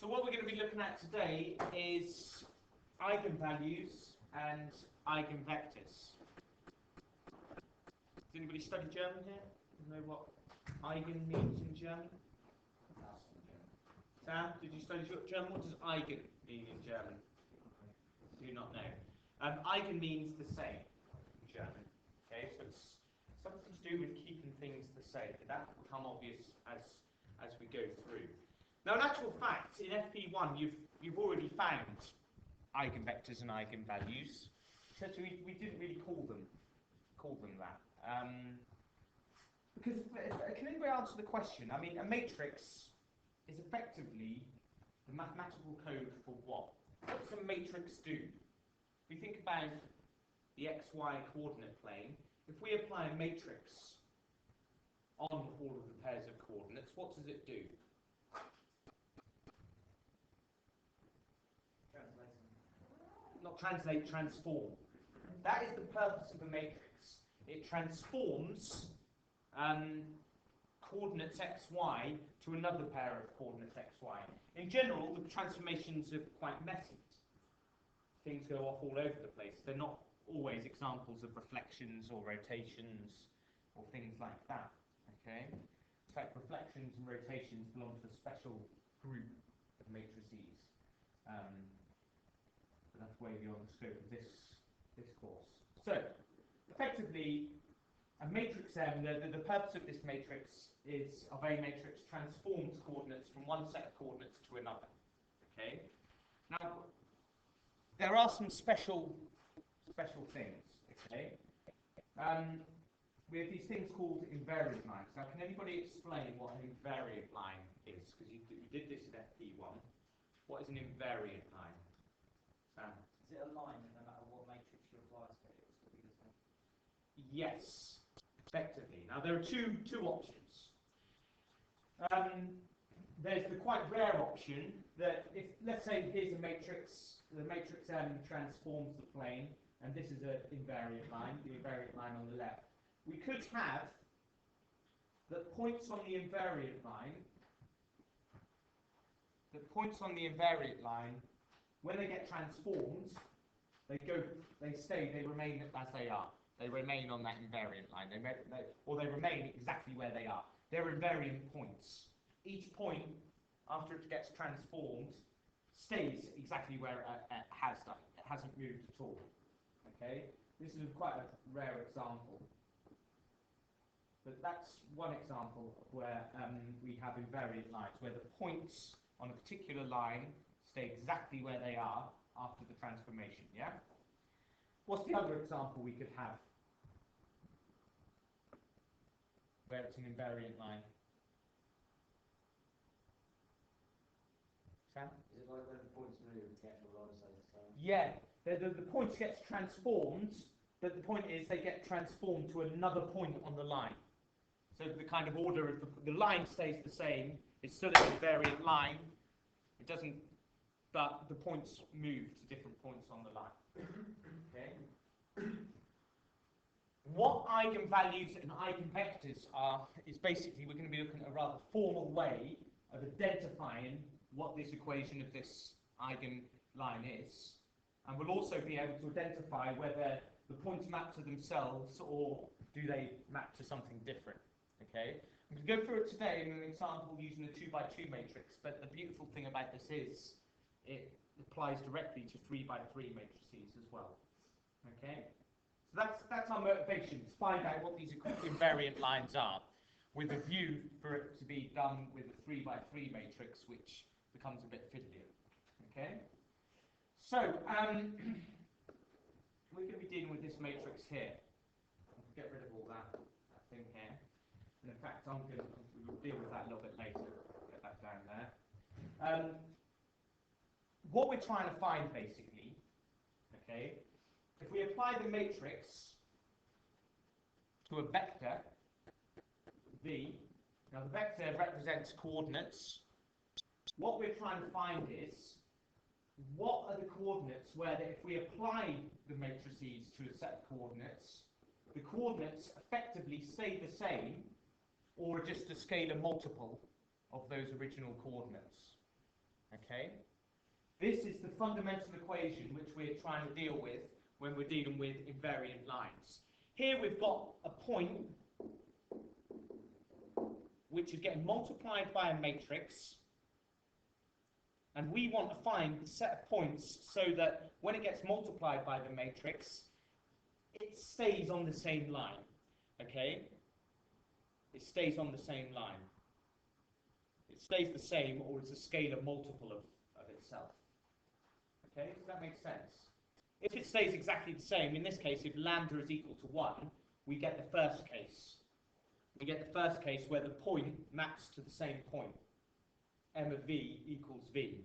So what we're going to be looking at today is eigenvalues and eigenvectors. Does anybody study German here? Do you know what eigen means in German? Sam, did you study German? What does eigen mean in German? Do not know. Eigen means the same in German. Okay, so it's something to do with keeping things the same. That will become obvious as we go through. Now, in actual fact, in FP1, you've already found eigenvectors and eigenvalues. So we didn't really call them that. Because can anybody answer the question? I mean, a matrix is effectively the mathematical code for what? What does a matrix do? If we think about the xy coordinate plane, if we apply a matrix on all of the pairs of coordinates, what does it do? Not translate, transform. That is the purpose of a matrix. It transforms coordinates xy to another pair of coordinates xy. In general, the transformations are quite messy. Things go off all over the place. They're not always examples of reflections or rotations or things like that. Okay? In fact, reflections and rotations belong to a special group of matrices. But that's way beyond the scope of this course. So, effectively, a matrix M, the purpose of this matrix is, of a matrix, transforms coordinates from one set of coordinates to another. Okay? Now, there are some special things. Okay? We have these things called invariant lines. Now, can anybody explain what an invariant line is? Because you did this in FP1. What is an invariant line? Sam? Is it a line that no matter what matrix you apply to it, it's going to be the same? Yes, effectively. Now, there are two options. There's the quite rare option that if, let's say, here's a matrix, the matrix M transforms the plane, and this is an invariant line, the invariant line on the left. We could have the points on the invariant line, when they get transformed, they remain as they are. They remain on that invariant line, they remain exactly where they are. They're invariant points. Each point, after it gets transformed, stays exactly where it has done. It hasn't moved at all. Okay? This is quite a rare example. But that's one example where we have invariant lines, where the points on a particular line stay exactly where they are after the transformation, yeah? What's the other example we could have where it's an invariant line? Sam? Is it like when the points move, the actual line stays the same? Yeah, the points gets transformed, but the point is they get transformed to another point on the line. So the kind of order of the line stays the same. It's still an invariant line. It doesn't, but the points move to different points on the line. Okay. What eigenvalues and eigenvectors are is basically we're going to be looking at a rather formal way of identifying what this equation of this eigenline is, and we'll also be able to identify whether the points map to themselves or do they map to something different. Okay, I'm going to go through it today in an example using a 2x2 matrix, but the beautiful thing about this is it applies directly to 3x3 matrices as well. Okay, so that's our motivation, to find out what these invariant lines are, with a view for it to be done with a 3x3 matrix, which becomes a bit fiddlier. Okay, so we're going to be dealing with this matrix here. I'll get rid of all that thing here. And in fact, we'll deal with that a little bit later. Get that down there. What we're trying to find, basically, okay, if we apply the matrix to a vector, V, now the vector represents coordinates. What we're trying to find is, what are the coordinates where if we apply the matrices to a set of coordinates, the coordinates effectively stay the same, or just a scalar multiple of those original coordinates. Okay? This is the fundamental equation which we're trying to deal with when we're dealing with invariant lines. Here we've got a point which is getting multiplied by a matrix, and we want to find the set of points so that when it gets multiplied by the matrix, it stays on the same line. Okay? It stays on the same line. It stays the same, or it's a scalar multiple of itself. Okay? Does that make sense? If it stays exactly the same, in this case, if lambda is equal to 1, we get the first case. We get the first case where the point maps to the same point. M of v equals v.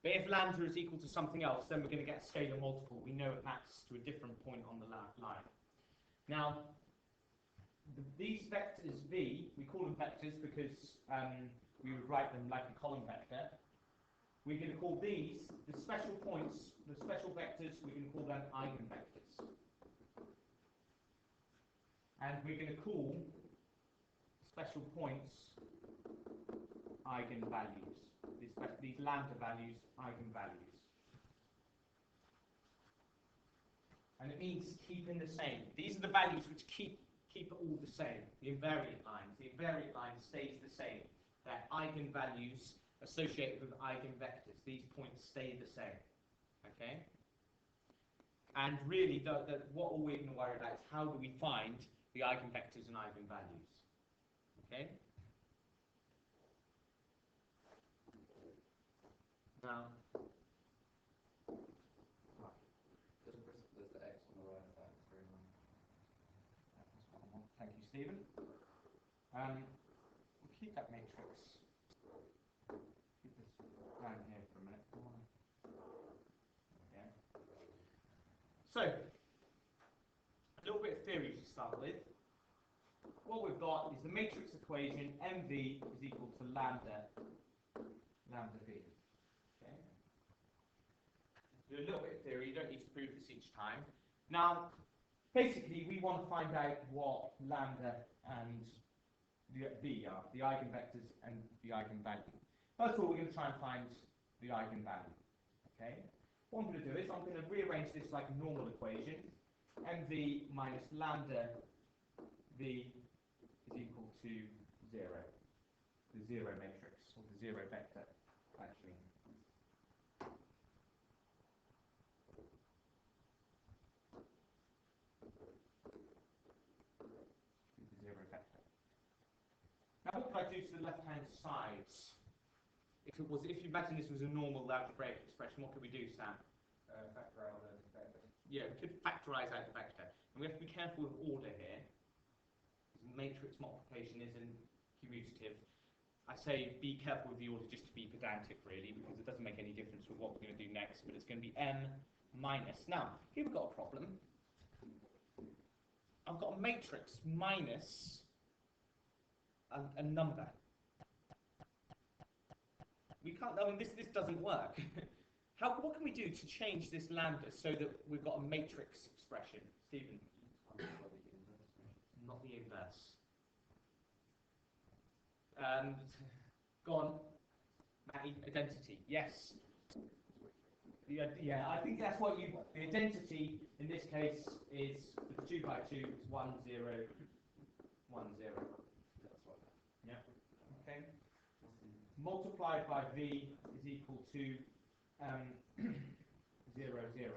But if lambda is equal to something else, then we're going to get a scalar multiple. We know it maps to a different point on the line. Now, these vectors v, we call them vectors because we would write them like a column vector. We're going to call these, the special points, the special vectors, we're going to call them eigenvectors. And we're going to call special points eigenvalues. These lambda values, eigenvalues. And it means keeping the same. These are the values which keep it all the same. The invariant lines. The invariant line stays the same. They're eigenvalues associated with eigenvectors. These points stay the same. Okay? And really, what all we're going to worry about is how do we find the eigenvectors and eigenvalues. Okay? Now, There's the x on the right side. thank you, Stephen. We'll keep that matrix. Keep this down here for a minute. Okay. So, a little bit of theory to start with. What we've got is the matrix equation mv is equal to lambda v. Okay. Do a little bit of theory. You don't need to prove this each time. Now, basically, we want to find out what lambda and the v are, the eigenvectors and the eigenvalue. First of all, we're going to try and find the eigenvalue. Okay. What I'm going to do is I'm going to rearrange this like a normal equation. mv minus lambda v is equal to 0. The 0 matrix, or the 0 vector, actually. The 0 vector. Now what could I do to the left-hand sides? If you imagine this was a normal algebraic expression, what could we do, Sam? Factorize the vector. Yeah, we could factorize out the vector. And we have to be careful with order here. Matrix multiplication isn't commutative. I say be careful with the order just to be pedantic, really, because it doesn't make any difference with what we're going to do next, but it's going to be m minus. Now, here we've got a problem. I've got a matrix minus a number. We can't, I mean, this doesn't work. What can we do to change this lambda so that we've got a matrix expression? Stephen? Not the inverse. Go on. Matty, identity. Yes. Yeah, I think that's what the identity in this case is for the 2 by 2 is 1, 0, 1, 0. Yeah. Okay. Multiplied by v is equal to 0, 0.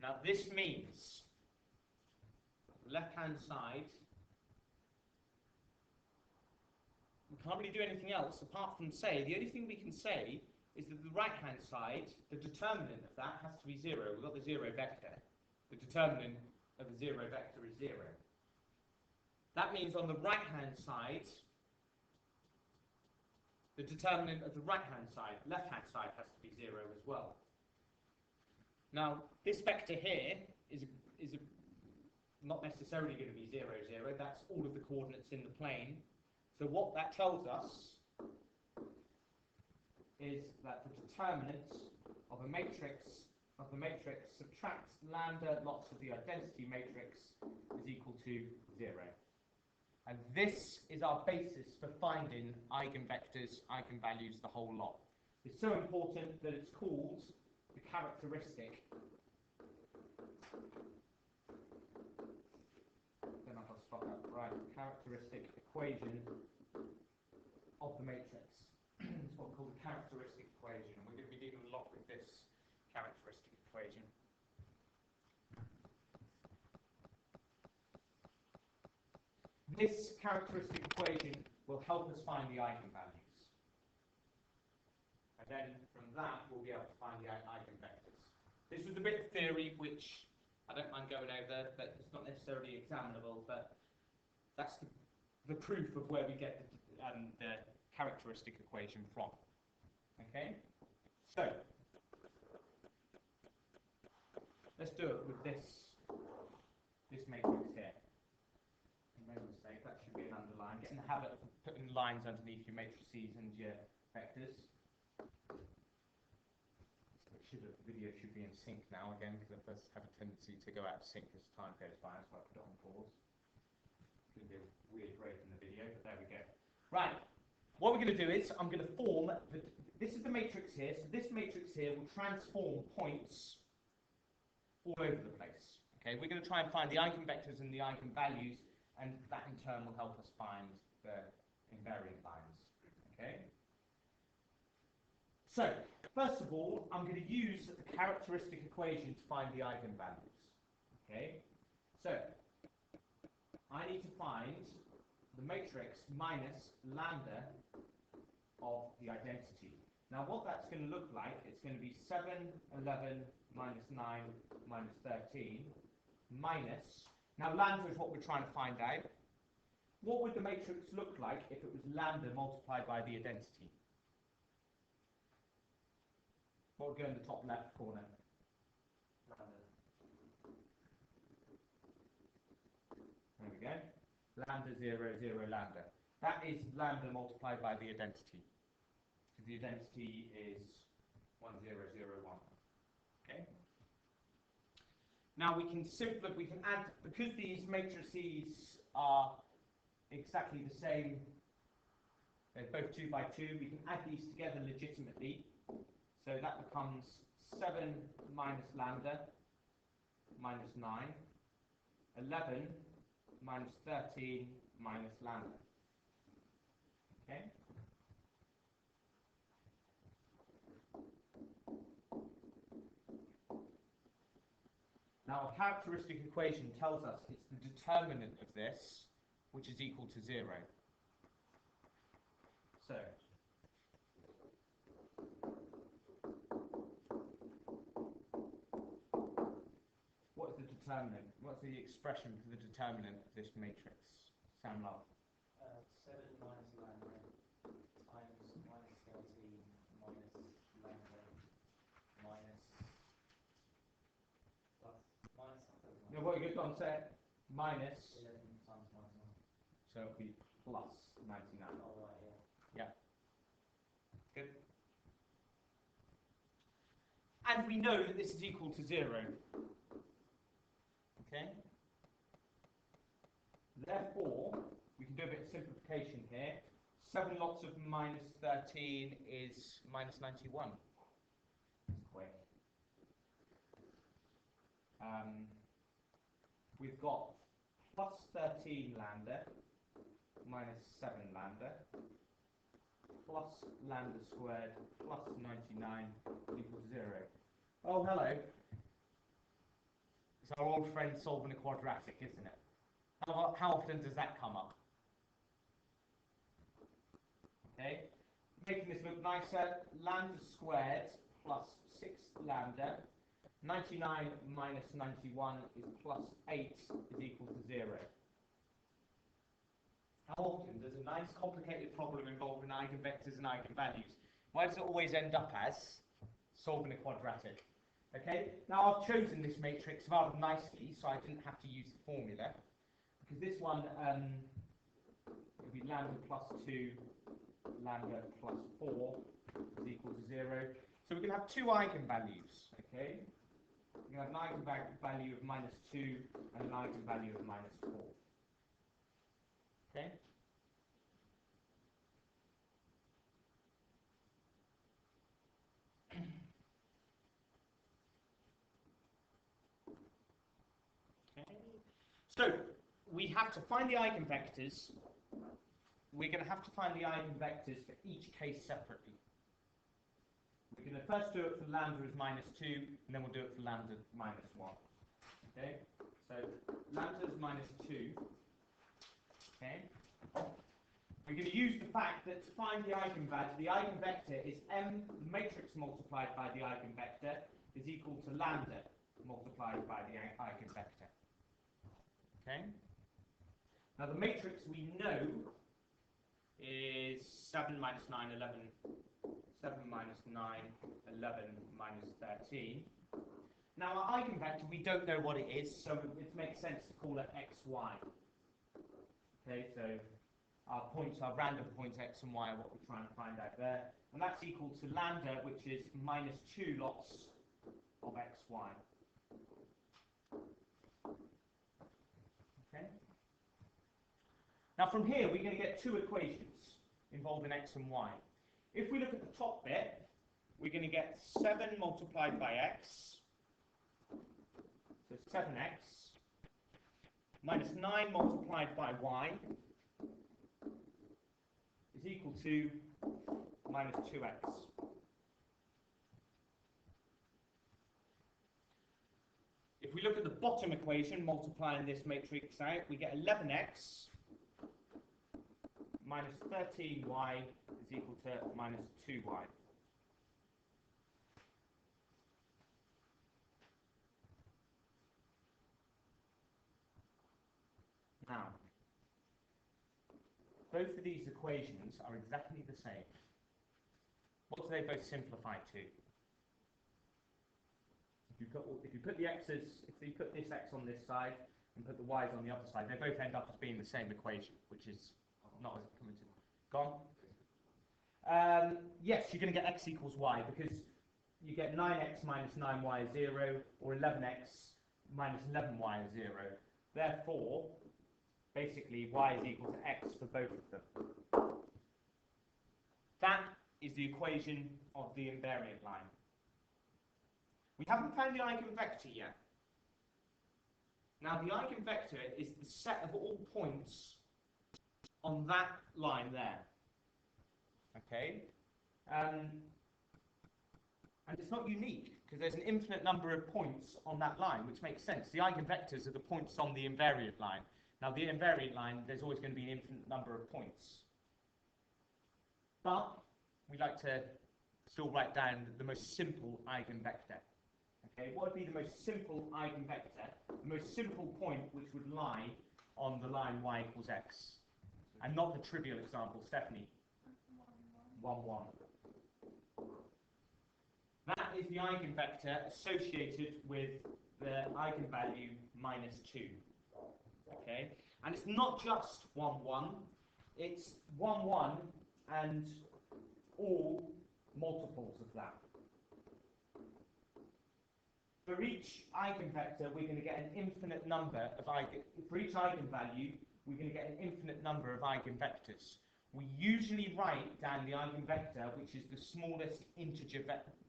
Now this means the left-hand side, we can't really do anything else apart from say, the only thing we can say is that the right-hand side, the determinant of that has to be 0. We've got the 0 vector. The determinant of the 0 vector is 0. That means on the right-hand side, the determinant of the right-hand side, left-hand side has to be 0 as well. Now, this vector here is not necessarily going to be 0, 0. That's all of the coordinates in the plane. So what that tells us is that the determinant of the matrix subtracts lambda lots of the identity matrix is equal to to 0. And this is our basis for finding eigenvectors, eigenvalues, the whole lot. It's so important that it's called the characteristic. Then I've got to spot that right. Characteristic equation of the matrix. It's what we call the characteristic equation. And we're going to be dealing a lot with this characteristic equation. This characteristic equation will help us find the eigenvalues. And then from that, we'll be able to find the eigenvectors. This was a bit of theory, which I don't mind going over, but it's not necessarily examinable, but that's the proof of where we get the characteristic equation from. Okay? So, let's do it with this matrix here. No mistake, that should be an underline. Get in the habit of putting lines underneath your matrices and your vectors. The video should be in sync now again, because it does have a tendency to go out of sync as time goes by, so I put it on pause. It's going to be a weird break in the video, but there we go. Right, what we're going to do is, I'm going to form, this is the matrix here, so this matrix here will transform points all over the place. Okay, we're going to try and find the eigenvectors and the eigenvalues, and that in turn will help us find the invariant lines. Okay? So, first of all, I'm going to use the characteristic equation to find the eigenvalues. Okay? So, I need to find the matrix minus lambda of the identity. Now, what that's going to look like, it's going to be 7, 11, minus 9, minus 13, minus... Now, lambda is what we're trying to find out. What would the matrix look like if it was lambda multiplied by the identity? What would go in the top left corner? Lambda. There we go. Lambda 0, 0, lambda. That is lambda multiplied by the identity. So the identity is 1, 0, 0, 1. Okay? Now we can add, because these matrices are exactly the same, they're both 2 by 2, we can add these together legitimately. So that becomes 7 minus lambda minus 9, 11 minus 13 minus lambda. Okay? Now, a characteristic equation tells us it's the determinant of this, which is equal to 0. So, what is the determinant? What's the expression for the determinant of this matrix? Sam Love. 7 minus lambda times minus 13 minus lambda minus plus minus something. No, what you got on set? Minus. 11 times minus 9. So it'll be plus 99. Oh, right, yeah. Yeah. Good. And we know that this is equal to 0. Okay? Therefore, we can do a bit of simplification here. 7 lots of minus 13 is minus 91. That's quick. We've got plus 13 lambda minus 7 lambda plus lambda squared plus 99 equals 0. Oh, hello. It's our old friend solving a quadratic, isn't it? How often does that come up? Okay, making this look nicer, lambda squared plus 6 lambda, 99 minus 91 is plus 8 is equal to 0. How often does a nice complicated problem involving eigenvectors and eigenvalues, why does it always end up as solving a quadratic? Okay, now I've chosen this matrix rather nicely, so I didn't have to use the formula, because this one will be lambda plus 2, lambda plus 4 is equal to 0. So we can have two eigenvalues, okay? You have an eigenvalue of -2 and an eigenvalue of -4. Okay? So, we have to find the eigenvectors. We're going to have to find the eigenvectors for each case separately. We're going to first do it for lambda as -2, and then we'll do it for lambda -1. Okay? So, lambda is -2. Okay? We're going to use the fact that to find the eigenvector is m matrix multiplied by the eigenvector is equal to lambda multiplied by the eigenvector. Okay? Now the matrix we know is 7 minus 9, 11, 7 minus 9, 11 minus 13. Now our eigenvector, we don't know what it is, so it makes sense to call it xy. Okay, so our points, our random points x and y are what we're trying to find out there. And that's equal to lambda, which is -2 lots of xy. Okay? Now from here, we're going to get two equations involving x and y. If we look at the top bit, we're going to get 7 multiplied by x, so 7x, minus 9 multiplied by y is equal to minus 2x. If we look at the bottom equation, multiplying this matrix out, we get 11x minus 13y is equal to minus 2y. Now, both of these equations are exactly the same. What do they both simplify to? If you put the x's, if you put this x on this side and put the y's on the other side, they both end up as being the same equation, which is not as committed. Gone? Yes, you're going to get x equals y because you get 9x minus 9y is 0, or 11x minus 11y is 0. Therefore, basically, y is equal to x for both of them. That is the equation of the invariant line. We haven't found the eigenvector yet. Now, the eigenvector is the set of all points on that line there. Okay? And it's not unique, because there's an infinite number of points on that line, which makes sense. The eigenvectors are the points on the invariant line. Now, the invariant line, there's always going to be an infinite number of points. But we like to still write down the most simple eigenvector. Okay, what would be the most simple eigenvector? The most simple point which would lie on the line y equals x. And not the trivial example, Stephanie. 1, 1. That is the eigenvector associated with the eigenvalue -2. Okay, and it's not just 1, 1. It's 1, 1 and all multiples of that. For each eigenvector, we're going to get an infinite number of for each eigenvalue, we're going to get an infinite number of eigenvectors. We usually write down the eigenvector, which is the smallest integer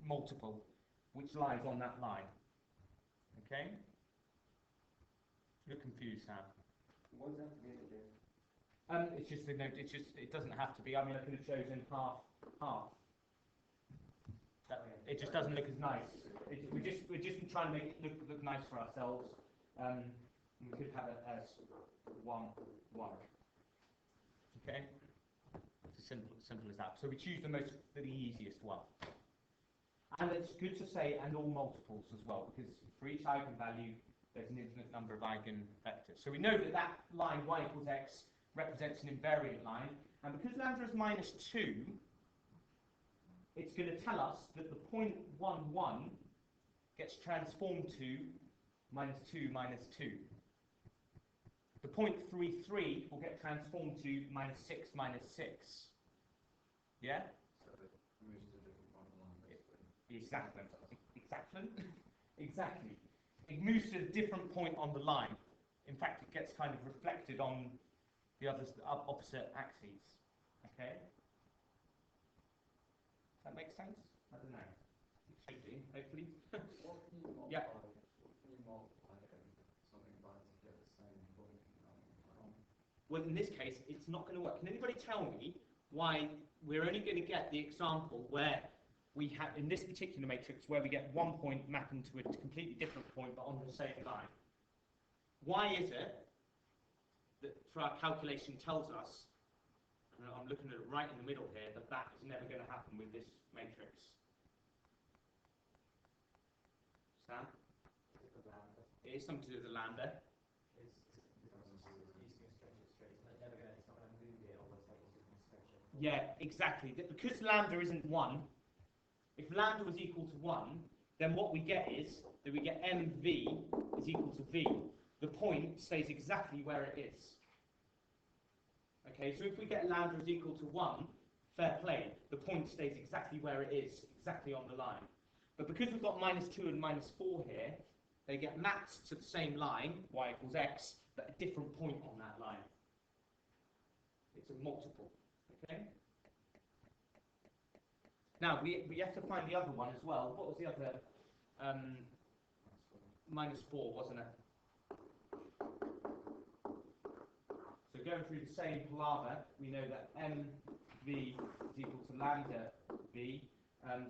multiple, which lies on that line. Okay? You're confused, Sam. What does that have to do with it? It's just the note. It doesn't have to be. I mean, I could have chosen half. It just doesn't look as nice. We're just trying to make it look nice for ourselves. We could have it as 1, 1. Okay. It's as simple as that. So we choose the easiest one. And it's good to say and all multiples as well, because for each eigenvalue, there's an infinite number of eigenvectors. So we know that that line y equals x represents an invariant line, and because lambda is -2, it's going to tell us that the point 1, 1 gets transformed to -2, -2. The point 3, 3 will get transformed to -6, -6. Yeah? So it moves to a different point of line, basically. Exactly. Exactly. It moves to a different point on the line. In fact, it gets kind of reflected on the opposite axes. Okay? Does that make sense? I don't know. It should do, hopefully. What can you multiply? Yeah. What can you multiply something by to get the same point? Well, in this case, it's not going to work. Can anybody tell me why we're only going to get the example where we have, in this particular matrix, where we get 1 point mapping to a completely different point, but on the same line? Why is it that for our calculation tells us, and I'm looking at it right in the middle here, that that is never going to happen with this matrix? Sam? It is something to do with the lambda. Yeah, exactly. Because lambda isn't 1, if lambda was equal to 1, then what we get is that we get mv is equal to v. The point stays exactly where it is. Okay, so if we get lambda is equal to 1, fair play, the point stays exactly where it is, exactly on the line. But because we've got -2 and -4 here, they get mapped to the same line, y equals x, but a different point on that line. It's a multiple. Okay. Now we have to find the other one as well. What was the other? -4, wasn't it? So going through the same palaver, we know that mv is equal to lambda v.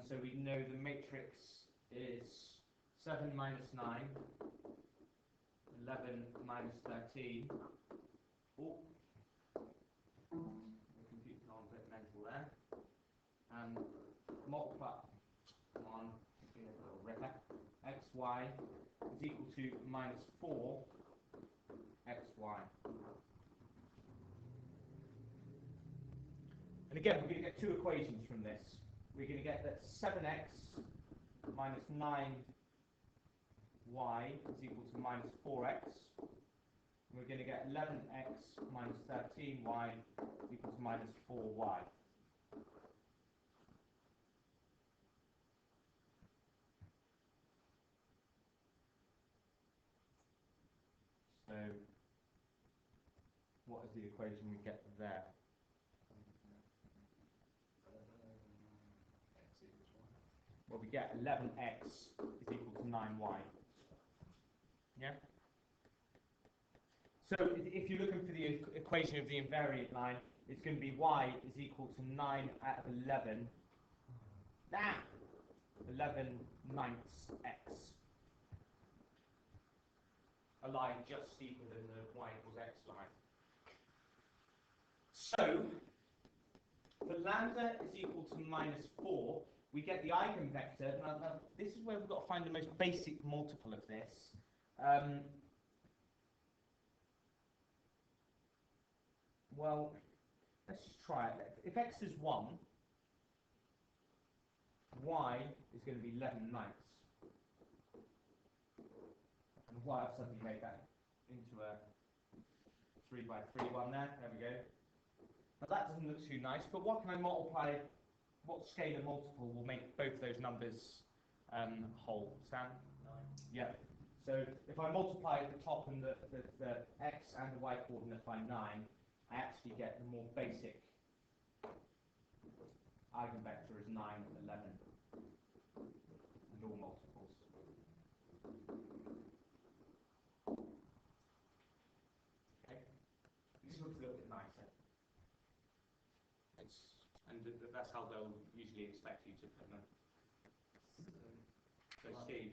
So we know the matrix is 7 minus 9, 11 minus 13. Oh. Computer's gone a bit mental there. Multiply, come on, give me a little ripper. Xy is equal to -4 xy. And again, we're going to get two equations from this. We're going to get that 7x minus 9y is equal to -4x. We're going to get 11x minus 13y equals -4y. So, what is the equation we get there? Well, we get 11x is equal to 9y. Yeah? So if you're looking for the equation of the invariant line, it's going to be y is equal to 9 out of 11. 11 ninths x. A line just steeper than the y equals x line. So, for lambda is equal to -4, we get the eigenvector. Now, this is where we've got to find the most basic multiple of this. Well, let's just try it. If x is 1, y is going to be 11 ninths. And y, I've suddenly made that into a 3 by 3 one there. There we go. Now that doesn't look too nice, but what can I multiply? What scalar multiple will make both those numbers whole? Sam? 9. Yeah. So if I multiply the top and the x and the y coordinate by 9, I actually get the more basic eigenvector is 9 and 11. And all multiples. Okay. This looks a little bit nicer. That's how they'll usually expect you to put them. So Steve,